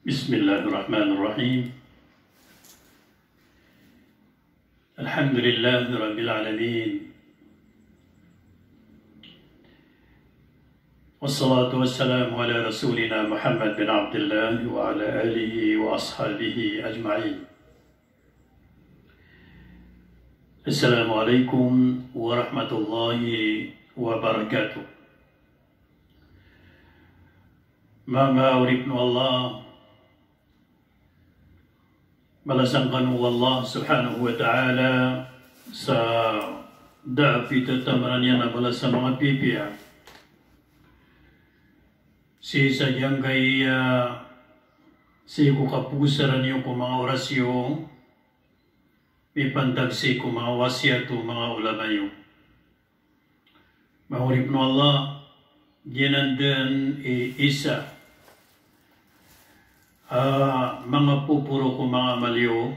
Bismillahirrahmanirrahim. Alhamdulillahi Rabbil Alamin. Wassalatu wassalamu ala rasulina Muhammad bin Abdullah wa ala alihi wa ashabihi ajma'in. Assalamualaikum warahmatullahi wabarakatuh. Mga uripno Allah, malasangkan mo Allah subhanahu wa ta'ala sa daapi tatamaran niya na bala sa mga pipiya. Si sadyang kay si ko kapusaran niyo kung mga orasyon, ipantagsi kung mga wasyat o mga ulama niyo. Mahurip no Allah, ginandan isa. Mga pupuro ko mga maliw,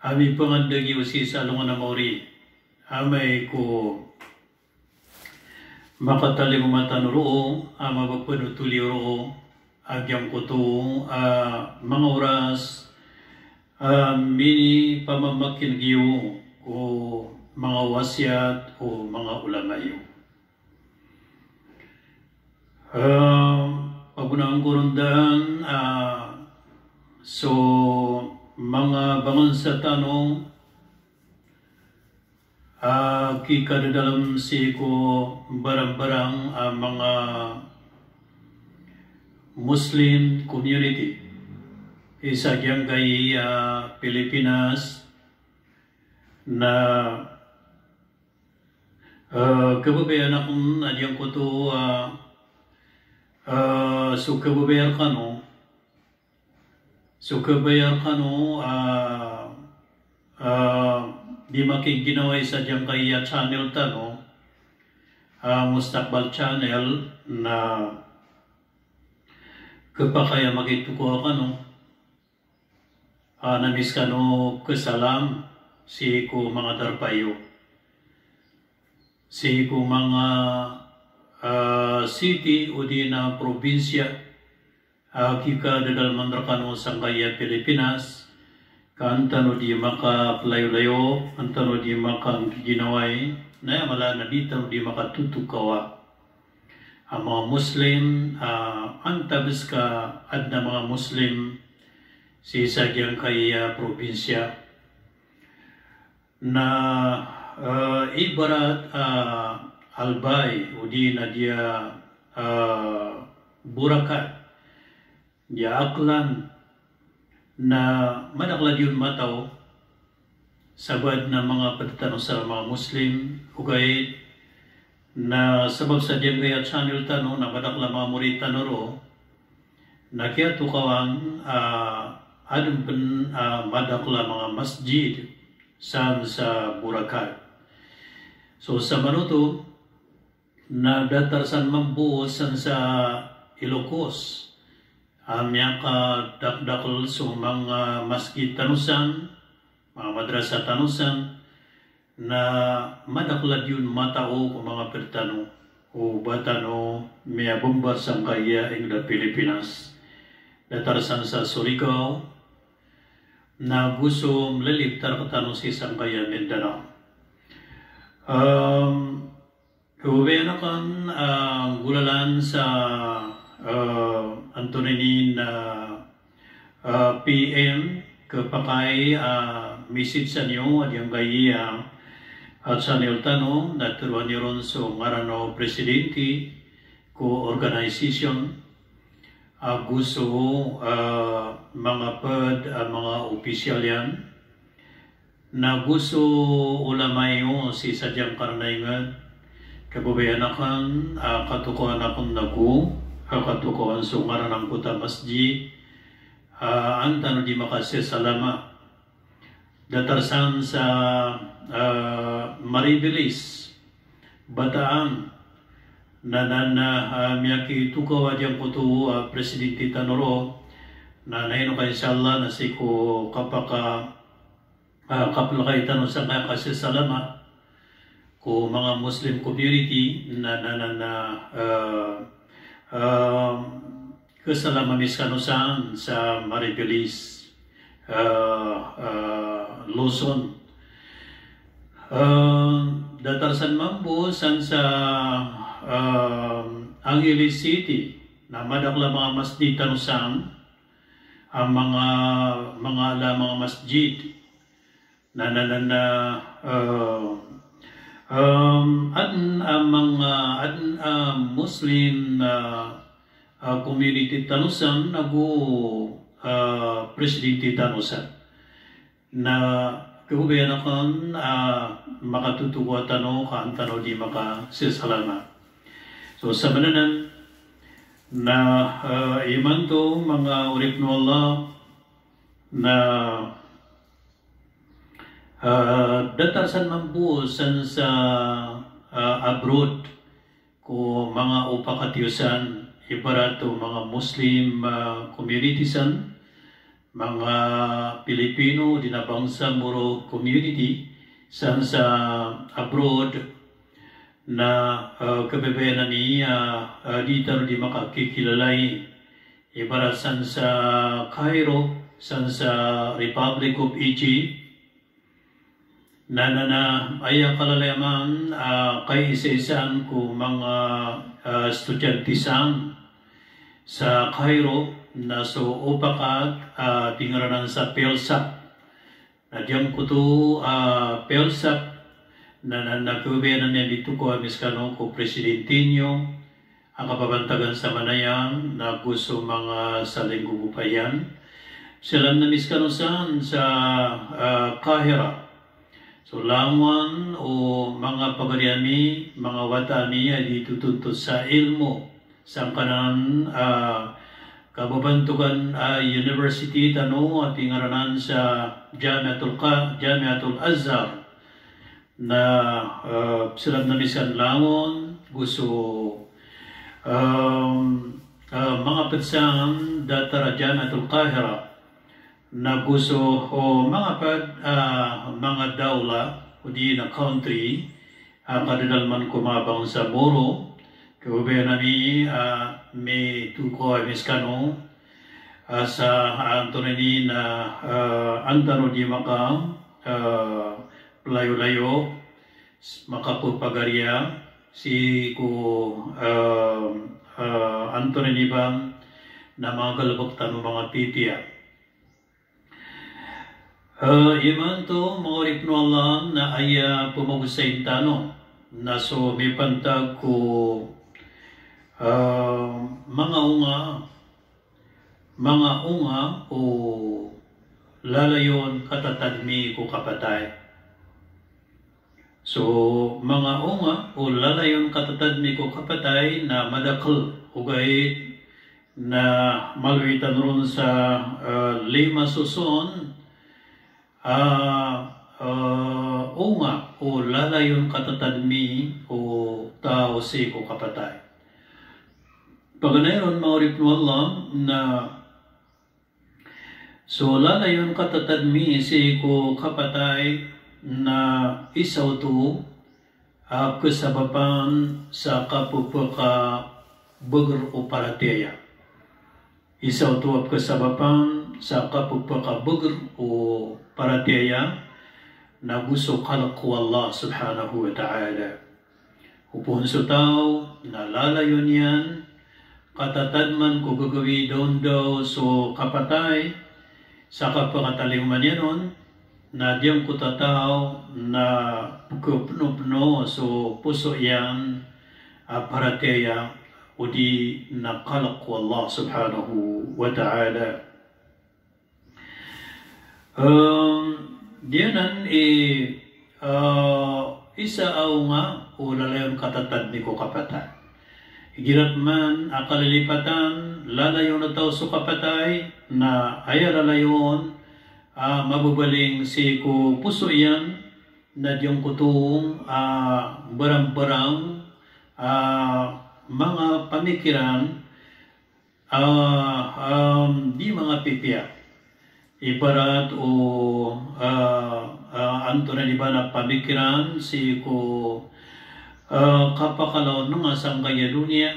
ami pangandagi usi sa alungan na mauri, amay ko makatali mo matanuro, mapagpanutuli ro, agyang ko to, mga oras, mini pamamakin giyo, o mga wasyat, o mga ulamayo. Pagunaan ko rundan, so mga bangon sa tanong, kikada dalam siko barang-barang mga Muslim community. Isa dyan kay Pilipinas na kababayan akong adyan ko to so kababayar ka no, di makiginaway sa diyang kaya channel ta no, Mustakbal channel na kapakaya makituko ka no, namis ka no kasalam si ko mga darpayo, si ko mga city o di na probinsya, kika dadal mandrakano sa kaya Pilipinas, kaantano di maka layo-layo, antano di maka ginaway, na mala na dito di makatutukawa. Ang mga Muslim, antabis ka at na mga Muslim, si sagyang kaya probinsya, na ibarat albay o di na dia burakat dia aklan na manaklad yun mataw sabad na mga pagtatanong sa mga Muslim ugay na sabab sa diyan kaya channel tanong na madakla mga murita noro na kaya tukawan adun pen madakla mga masjid sa burakat. So sa manuto na datarsan mambuosan sa Ilocos, amya ka dakdakal so mga masjid tanusan, mga madrasa tanusan, na madaklad yun matao kung mga pertano o batano may bomba sa kaya ingda Pilipinas. Datarsan sa Surigao, na gusto mlaliptar katano si Sangkaya Mindanao. Kababayan akan gulalan sa Antonini na PM kapakay message sa niyo at yung kaya at sa niyo tanong na turuan niyo ron so ngarano presidente ko organization gusto mga mga opisyal yan na gusto ulamayo si sadyang karnaingan kababayan akan katukuhan akong katukuhan sungaran ng puta masjid antano di makasesalama datarsan sa Maribelis Bataan na miyaki tukaw adyang puto Presidente Tanoro na naino ka inshallah na si ko kapaka kapalakay tanong sa kasesalama ko mga Muslim community na kasalamamis kanusan sa Maribelis, Luzon. Datarsan mambu san sa Angeles City na madakla mga masjid tanusan ang mga masjid na Muslim community tanusan nagu presidente tanusan na kehubayan makatutuwa tano kaantano di maka sisalama. So sa mananan na iman to mga urip no Allah na datasan mambuosan sa abroad ko mga upakatiusan ibarato mga Muslim communitiesan mga Pilipino dinabangsa muro community san sa abroad na kababayan ni dito di makakikilalay ibarat san sa Cairo, san sa Republic of Egypt na ayang kalalayaman kay isa-isaan ko mga estudyantisan sa Cairo na so upakat tingaranan sa PELSAP na diyang kuto PELSAP na nagkabayanan niya dito ko miskano ko presidentinyo ang kapabantagan sa manayang na gusto mga salinggugupayan sila na miskano sa Kahira. So lamwan o mga pagariami, mga watani ay ditutuntut sa ilmo sa kanan kababantugan University tano at ingaranan sa Jamiatul Azhar na sila na misan lamon gusto mga petsan datara Jamiatul Kahira na gusto o mga dawla o di na country kadadalman kumabang sa Moro kababayan nami may tuko ay miskano sa Antonini na antano di maka layo-layo makapagpagarya si ko Antonini bang na mga galabok tanong mga pipiya. Iman to mga urip no Allah na ay pumagusayin tano na so may pantag ko mga unga o lalayon katatadmi ko kapatay. So mga unga o lalayon katatadmi ko kapatay na madakal ugay na malwitan ron sa lima suson unga o lalayon katatadmi o tao si ko kapatay. Paganayon maurip no Allah na so lalayon katatadmi si ko kapatay na isaw to kasabapan sa kapupaka bagar o parateya. Isaw to kasabapan sa kapupaka bagar o parateya na gusto kalak ko Allah subhanahu wa ta'ala. Upon sa tao na lalayon yan katatadman ko gagawi doon daw so kapatay sa kapakataliman yan nun na diyang kutataw na pukupno so puso yan parateya o di nakalak ko Allah subhanahu wa ta'ala. Diyanan isa aw nga o lalayon katatad ni ko kapatay. Higirap man akalilipatan lalayon na tao so kapatay na ay lalayon mabubaling si ko puso yan na diyong kutong barang-barang mga pamikiran di mga pipiya. Ibarat o anto na di ba na pamikiran si ko kapakalaw ng asang kaya dunia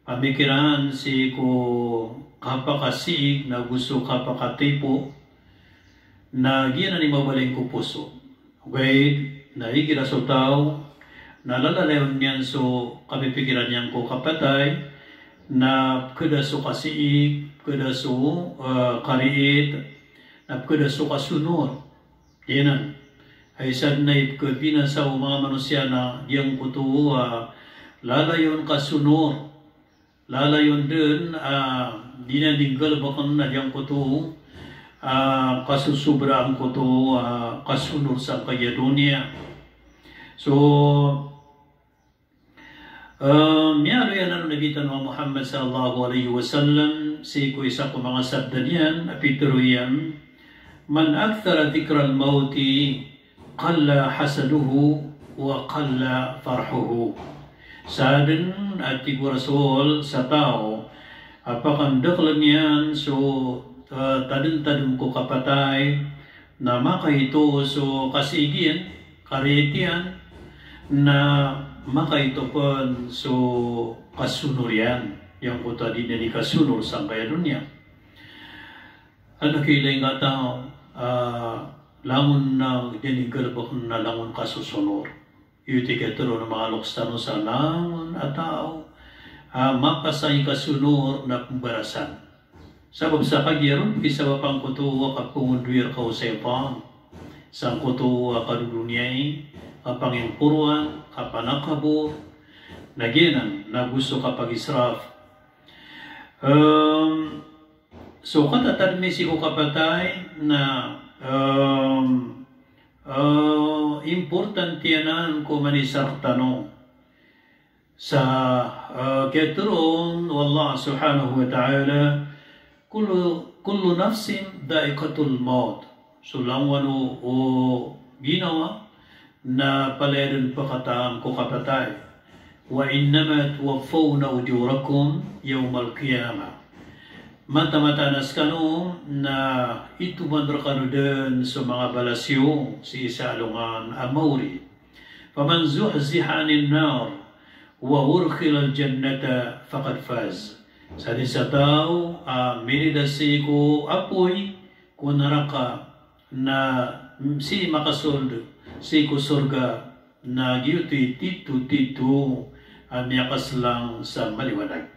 pamikiran si ko kapakasiig na gusto kapakatipo na giyan ni mabaling ko puso. Okay, naigira so tao, nalalalayon niyan so kapipikiran niyan ko kapatay na kada so kasiig, kada so kariit, na kada so kasunod. Yan ay sad na ikabina sa mga manusia na diyang kuto lalayon kasunod. Lalayon din di na dinggal bakang na diyang kuto kasusubraan kuto kasunod sa kaya dunia. So miyalo yan ano nabitan wa Muhammad sallallahu alaihi wasallam si ko isa ko mga sabda niyan apituro yan man akthara dhikra al-mauti qalla hasaduhu wa qalla farhuhu. Sadin at rasul sa tao apakandaklan yan so tadun-tadun ko kapatay na makaito so kasigin karitian na makaito pun so kasunurian yang ko tadi na di kasunur sa kaya dunia. Ano kilay nga tao langon na dinigalbak na langon kasusunor. Yuti katuro ng mga lokstano sa langon at tao mapasay kasunor na kumbarasan. Sabab sa kagyaron, isa pa pang kutuwa kapungundwir ka usaypang. Sa kutuwa kadudunyay, kapangimpuruan, kapanakabur, naginan, na gusto kapag-israf. So katatadmi si ko kapatay na importante yanan ko manisar tanong. Sa keturon, wallah subhanahu wa ta'ala, kullu nafsin da'iqatul maut. So langwan o ginawa na palayan pakataan ko kapatay. Wa innama tuwaffawna ujurakum yawmal qiyamah. Mata-matanas kano na ito mandrakano din sa mga balasyo si isa alungan amawri. Faman zuhziha anin nar wa urkhila al-jannata faqad faz. Sa di sa tao, minidasi ko apoy ko naraka na si makasold, si ko surga na giyuti titu miyakas lang sa maliwanag.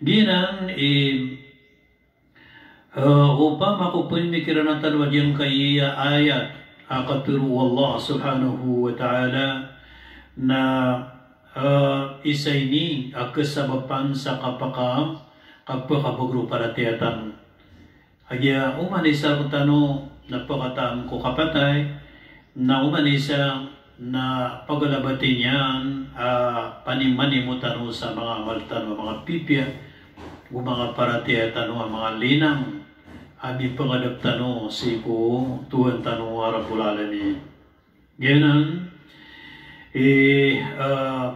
Ginan, upang makupunikiran ang talwad yung kay ayat, akatiru Allah subhanahu wa ta'ala na isa ini kesababan sa kapakabagro para tiyatan. Kaya umanisa ko tano napakataan ko kapatay na umanisa na pagalabati niyan panimani mo tano sa mga maltan o mga pipya o mga para tiyatan o mga linang abi pangadap tano si ko tuwan tano arapulala ni ganon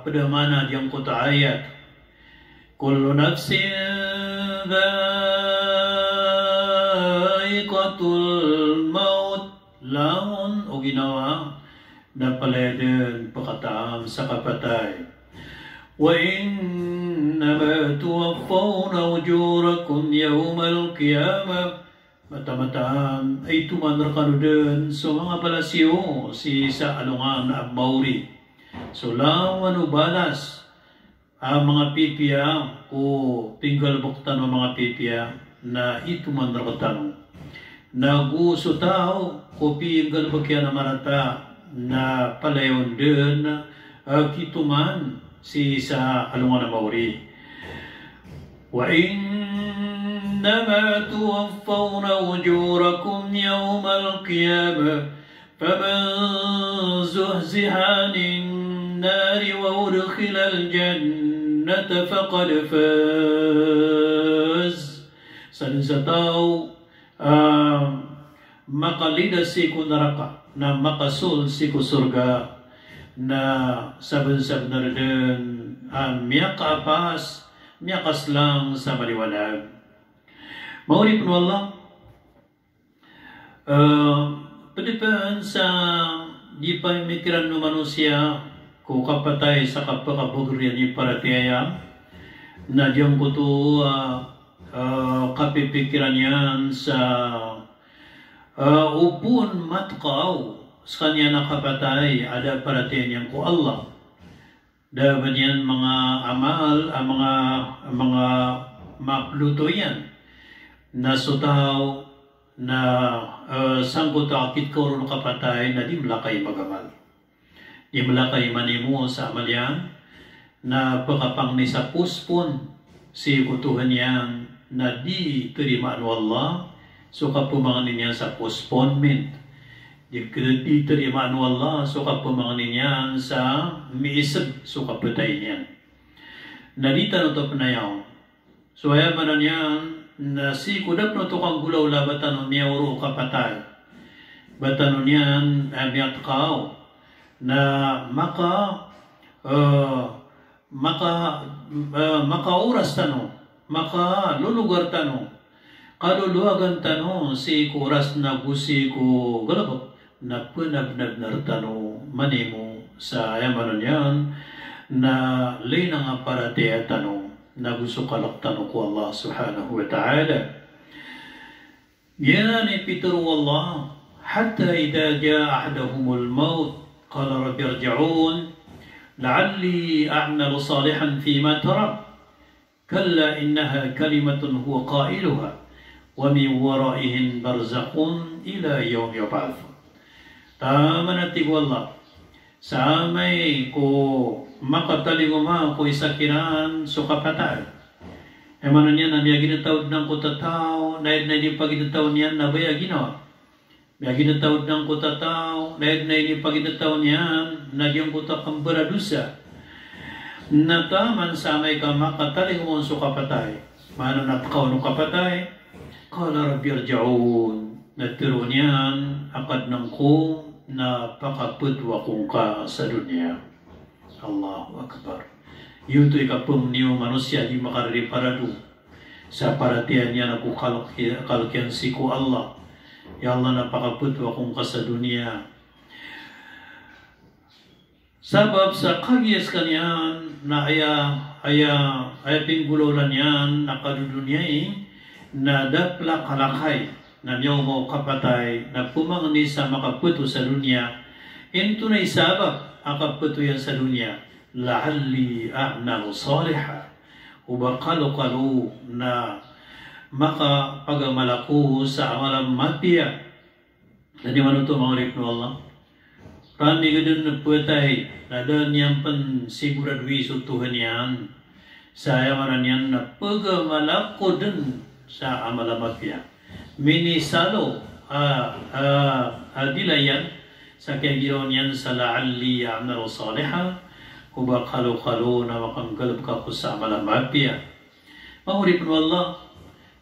pada mana yang kota ayat kullu nafsin dha'iqatul maut lamun o ginawa na palayan pakataan sa kapatay wa innama tuwaffawna ujurakum yawmal qiyamah. Mata-mataan ay tumanrakano din sa mga palasyo si sa alungan na Mauri. So lawan o balas ang mga pipya o tinggal buktan ng mga pipya na itumanrakatan. Naguso tao o pinggal bakya na marata na palayon din kituman si sa alungan na Mauri. Wa إنما توفون أجوركم يوم القيامة فمن زحزح عن النار وأدخل الجنة فقد فاز. Sa tao makalida si ko naraka na makasul si ko surga na saban-sab na rin miyakas lang sa maliwanag. Mauri pun Allah pedipan sa di pamikiran ng manusia ko kapatay sa kapakabugrian ni para tiyaya na diyang ko to kapipikiran yan sa upun matkaw sa kanya nakapatay ada parating yan ko Allah. Dapat yan mga amal, mga mapluto yan na sutaw na sangkot akit ko rin kapatay na di malakay magamal. Di malakay manimu sa amal yan na pagkapang ni sa puspon si kutuhan yan na di terima anu Allah so kapumangan niya sa postponement. Di terima anu Allah so kapumangan niya sa miisag so kapatay niya. Nadita no to penayaw. So ay manan yan na si kudap no to kang gulaw labatan niya uro kapatay. Batan niyan amiyat kao na maka oras tano, maka lulugar tano, kaluluwagan tano si kuras na gusi ko galabok na punabnab na tano manimu sa ayamanon yan na linang aparate at tano na gusto kalak tano ko Allah subhanahu wa ta'ala. Yan ipituro Allah hatta idha jaa ahdahumul maut qala rabbi irji'un لعلي أعمل صالحا فيما ترى كلا إنها كلمة هو قائلها ومن ورائهم برزخ إلى يوم يبعثون. Tamanati ko Allah samay ko makatali ko ma ko isakiran so kapatay. Emano niya na biya ginatawad ng kutatao na di paginatawad niya na baya ginawa. Biya ginatawad ng kutatao na di paginatawad niya na diyang kuta kang beradusa. Na taman samay ka makatali ko so kapatay. Mano natakaw no kapatay. Kala rabbi irji'un. Natiro niyan akad ng ko na pakapudwa kong ka sa dunia. Allahu Akbar. Yuto ikapum niyo manusia di makarari paradu. Sa paratian niya na kukalakyan si ko Allah. Ya Allah napakapudwa kong ka sa dunia. Sabab sa kagyas kanyan na aya pinggululan yan na kadudunyay na dapla kalakay na niyaw mo kapatay na pumangani sa makaputo sa dunya. Ito na isabab ang kaputo yan sa dunya. La'alli a'malu saliha. Ubakalo-kalo na makapagamalako sa amalang matiya. Jadi mana tu mga rip no Allah? Rami gadun na puwetay na doon yan pan siguradwi sa Tuhan yan. Saya maran yan na pagamalako dun sa amalang matiya. Minisalo dilayan sa kagirawan yan sa la'alli a'malu saliha. Ubakalo-kalo na makanggalap ka ko sa amalang matiya. Mga rip no Allah?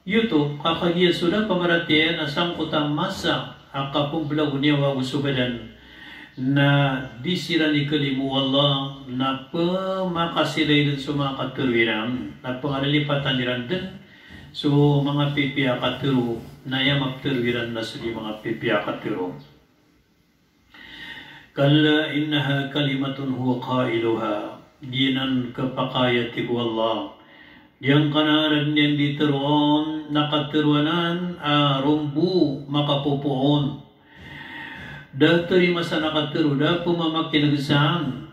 Yuto, kakagya sudah pamaratian na sangkutang masa akapublaw niya wagusubadan na disirani kalimu Allah na pemakasilay din sa mga katurwiran na pangalipatan niran din so mga pipiya katuro na yamak turwiran na sa mga pipiya katuro. Kalla innaha kalimatun huwa qailuha dinan kapakayati ko Allah yang kanaran yang diteruan nakaturuanan rumbu makapupuon dah terima sa nakaturu dah pumamakinagsan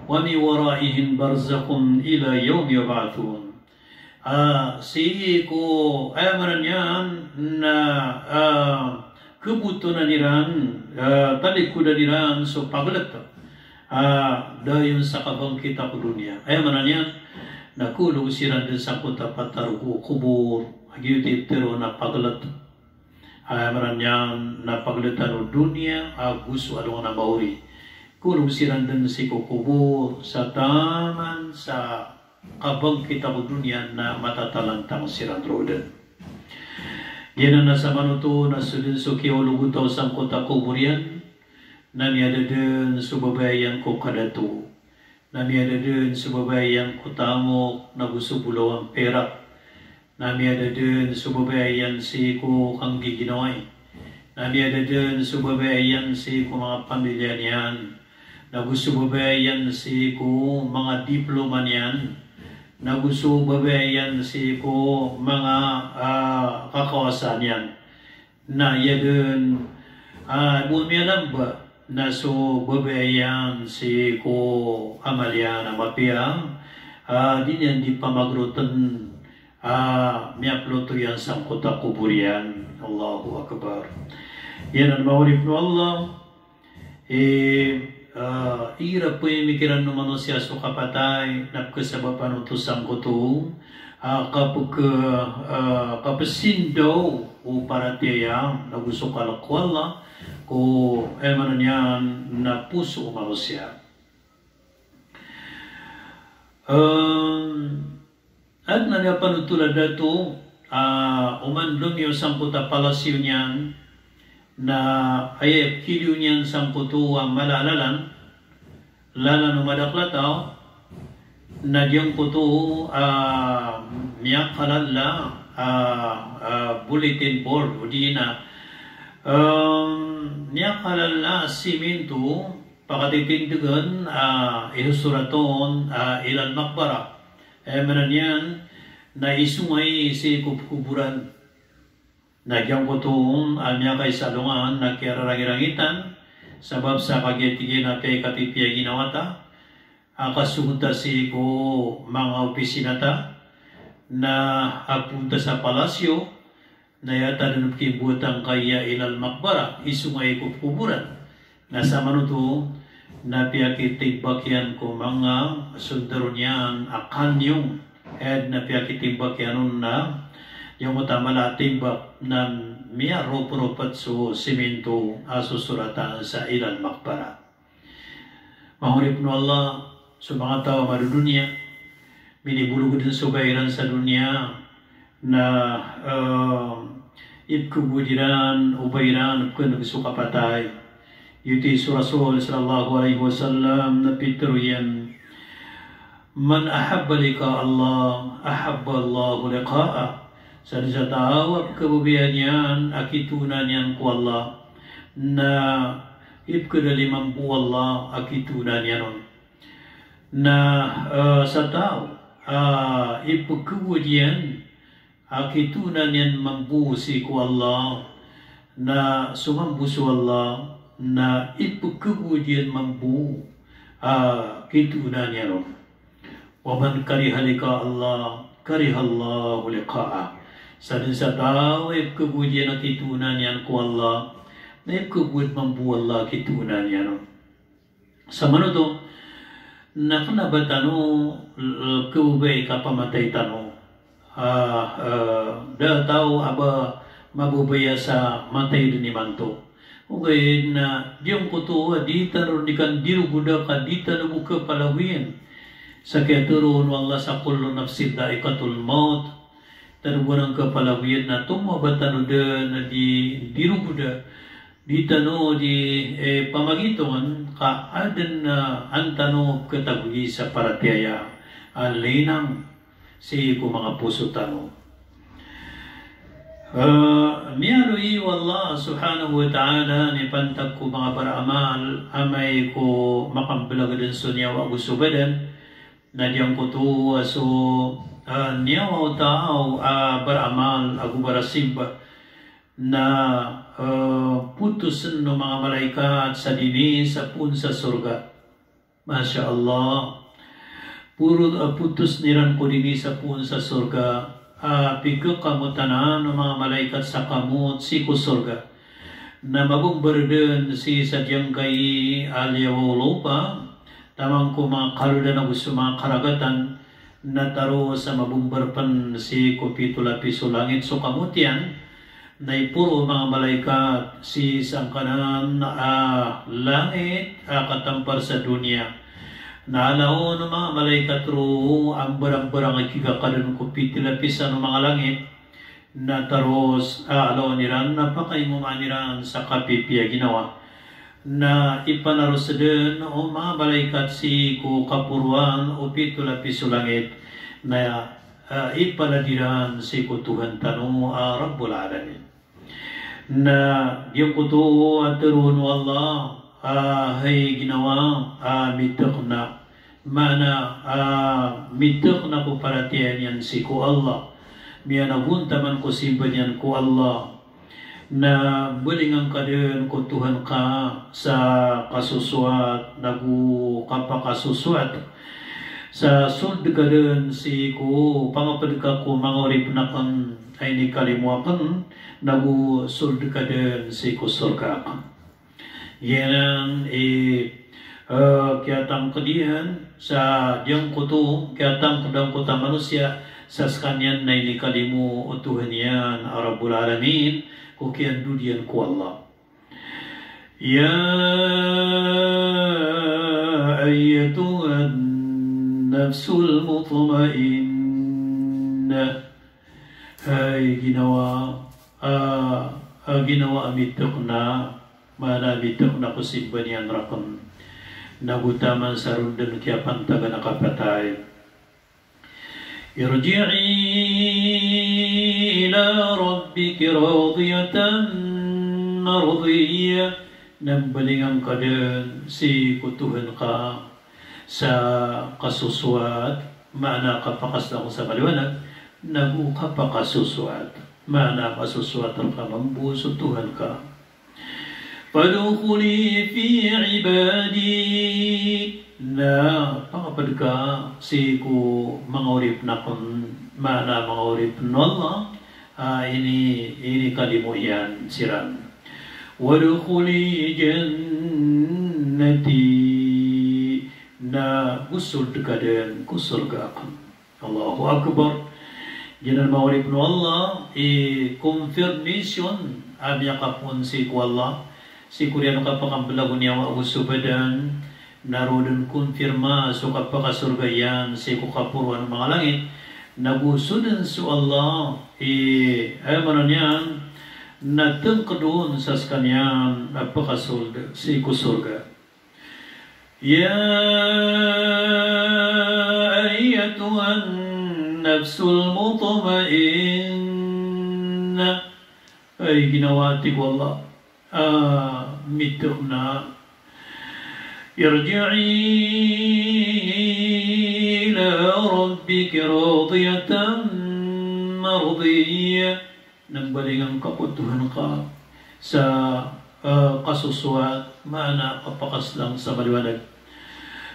wa mi waraihim barzakhun ila yawm yub'athun. Si ko amaran yan na kebutuhan niran talikudan niran so paglat dayon sa kabangkita ko dunia amaran yan nakulog siran din sa kutapatargo kubur agyuti pero na paglat amaran yan na paglatan o dunia gusto along na mauri kulog siran din si kubur sa taman sa kabang kita ko dunia na matatalantang siran roden. Yan na sa manuto na sudin so kiolugutaw sang kota kubur yan na miyada din subabayan ko kadato na miyada din subabayan ko tamok na gusto bulaw ang perak na miyada din subabayan si ko kang giginoy na miyada din subabayan si ko mga pamilya niyan na gusto subabayan si ko mga diploma niyan na gusto babayan si ko mga kakawasan yan na yagan bumiyalam ba na so babayan si ko amalya na mapiyang din yan di pamagrutan miyaploto yan sang kota kuburian. Allahu Akbar. Yan ang maulip no Allah ira po yung mikiran no manusia so kapatay napkasabapan utusang kuto kapasindo o paratiyang nagusok alakwala ko emanan yan na puso o manusia. At nanyapan utulad dato umandong yung sangkuta palasyo niyan na ayep kilyo niyan sangkuto ang malalalan lala no madaklataw na diyang kuto miyak kalala bulletin board o di na miyak kalala simento pakatitindigan ilusuraton ilan makbara meron yan na isungay si kuburan na diyang kutong niya kay salungan na kirarang-irangitan sabab sa kagitigin na kay katipya ginawata akasunta si ko mga opisinata na apunta sa palasyo na yata na nagkibutang kaya ilal makbara isungay kuburan nasa manuto na piyakitigbak yan ko mga sundaro niyan akan yung na piyakitigbak yan na yung utamala timbak na miya ropat so simento asusuratan sa ilan makbara. Mahurip no Allah sa mga tao marudunya minibulog din subayran sa dunia na ibkubudiran ubayran kung nagsukapatay yuti Rasul sallallahu alaihi wasallam na pitro yan man ahabba lika Allah ahabba Allah liqa'a sa tawag kabubiyan yan akitunan yan ko Allah na ibkadalimang po Allah akitunan yan na sa tao ipagkawad akitunan yan mambusi ko Allah na sumambuso Allah na ipagkawad yan mambu kitunan yan wa man karihalika Allah karihallahu liqa'a sa tao ipagkawad yan akitunan yan ko Allah na ipagkawad mambu Allah kitunan yan sa manuto na kanabatano kubay kapamatay tano da tao aba mabubaya sa matay din ni manto okay na diyong kuto di taro di kan diru buda ka di taro buka palawin sa kaya turun Allah sa kullo nafsid daikatul maut tarubunan ka palawin na tumabatano da na di diru buda di tano di pamagiton ka adan na antano katagugi sa paratiyaya alinang si ko mga puso tano miyarui wallah subhanahu wa ta'ala ni pantag ko mga paraamal amay ko makambalag din so niyawa gusto badan na diyang ko to so niyawa tao baramal agu barasimba na putusan ng mga malaikat sa dini sa pun sa surga. Masya Allah. Puro putus niran ko dini sa pun sa surga. Pigka kamutanan ng mga malaikat sa kamut si ko surga. Na mabumbarden si sadyang kay alyawolopa. Tamang ko mga kaludan na gusto mga karagatan na taro sa mabumbarpan si kupitula piso langit. So kamut yan. Na puro mga malaikat si sangkanan langit katampar sa dunia. Naalaw ng mga malaikat ro ang barang-barang ikigakalan ko pitilapisan ng mga langit na taros alaw niran napakaimumaniran sa kapipia ginawa na ipanaros din o mga malaikat si ko kapuruan o pitulapiso langit na ipaladiran si ko Tuhan tanu Rabbul Alamin. Na yung kuto at turun Allah hay ginawa mitak na mana mitek na ko paratian yan si ko Allah miya naguntaman ko simbanyan ko Allah na bulingan ka din ko Tuhan ka sa kasuswat nagu kapakasuswat sa sud ka din si ko pangapad ka ko mangorip na kan ay ni kalimuakan nagu sud ka din si ko surga yan kiatang kedihan sa diyang kuto kiatang kedang kota manusia sa skanyan na inikalimu o Tuhan yan Rabbul Alamin kukian dudian ku Allah ya ayyatuhan nafsul mutmainnah hay ginawa amitok na mana amitok na kusimban yan rakam nagutaman sa rundan kiapan taga nakapatay irji'i ila rabbiki radiyatan mardiyah nambalingan ka din si kutuhan ka sa kasuswat maana kapakas lang sa kaliwanag nagu kapakasuswat maana kasuswat ang kamambuso Tuhan ka Fadkhuli fi ibadi na pangapad ka si ko mangurip na kung mana mangurip na Allah ini kalimu yan siran wadkhuli jannati na gusul ka din ku surga ka Allahu Akbar jangan mangurip na Allah confirmation abya kapun si ko Allah si Korea kapakambalagun niya wa usubadan narodon konfirma so kapakasurgayan si kukapuruan mga langit nagusudan su Allah manon yan natengkedun sa kanyan apakasurga si kusurga ya ayyatuhan nafsul mutmainnah ay ginawati ko Allah mitokna irji'i ila rabbiki radiyatan mardiyah nagbalingan ka po Tuhan ka sa kasuswat mana kapakas lang sa maliwanag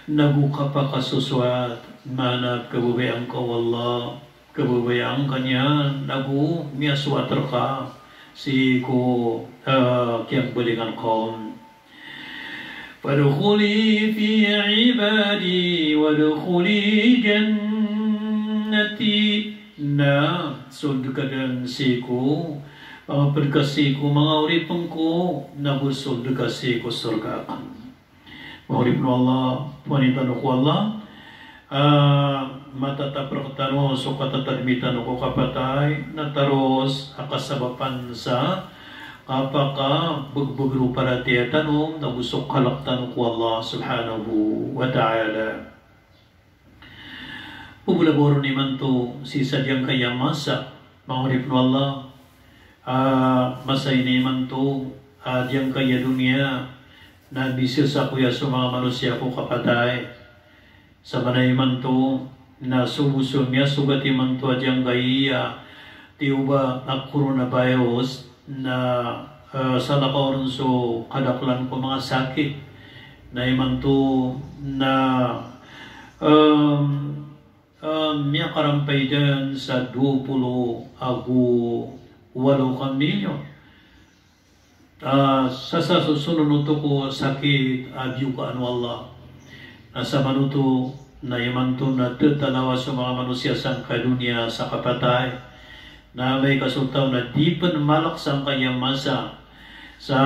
nagu kapakasuswat mana kabubayang ka wallah kabubayang kanya nagu miyaswater ka si ko kiyang balingan kaum fadkhuli fi ibadi wadkhuli jannati na sudkadan si ko pagkasi ko mga uripang ko nagusod kasi ko surga maurip no Allah wanita no ko Allah matataprakatano so katatadmitan ko kapatay na taros akasabapan sa kapaka bugbugro para tiya tanong na gusok kalaktan ko Allah subhanahu wa ta'ala pubulaboro ni man to si sadyang kaya masa maurip no Allah masay ni man to adyang kaya dunia na bisyo sa kuya sa mga manusia ko kapatay sa manay man to na sumusun niya sugati man to adyang kaya tiuba na coronavirus na sa nakaoron so kadaklan ko mga sakit na iman to na miya karampay dyan sa 20 agu 8 milyon sa susunod ko sakit abyu ka anu Allah nasa manuto na imanto na tutalawa sa mga manusia sa kadunia sa kapatay na may kasultaw na di pa malak sa kanyang masa sa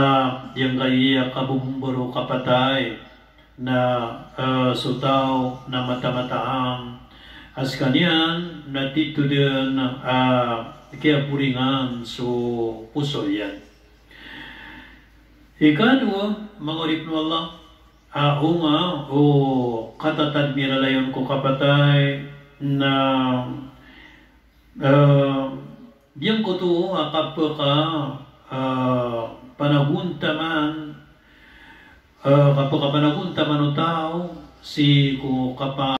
yung kaya kabubumbaro kapatay na sutaw na mata-mataang as kanyan na dito din kaya puringan so puso yan ikadwa mga urip no Allah nga o katatadmiralayon ko kapatay na biyang ko to kapaka panaguntaman kapaka panaguntaman o tao si ko kapa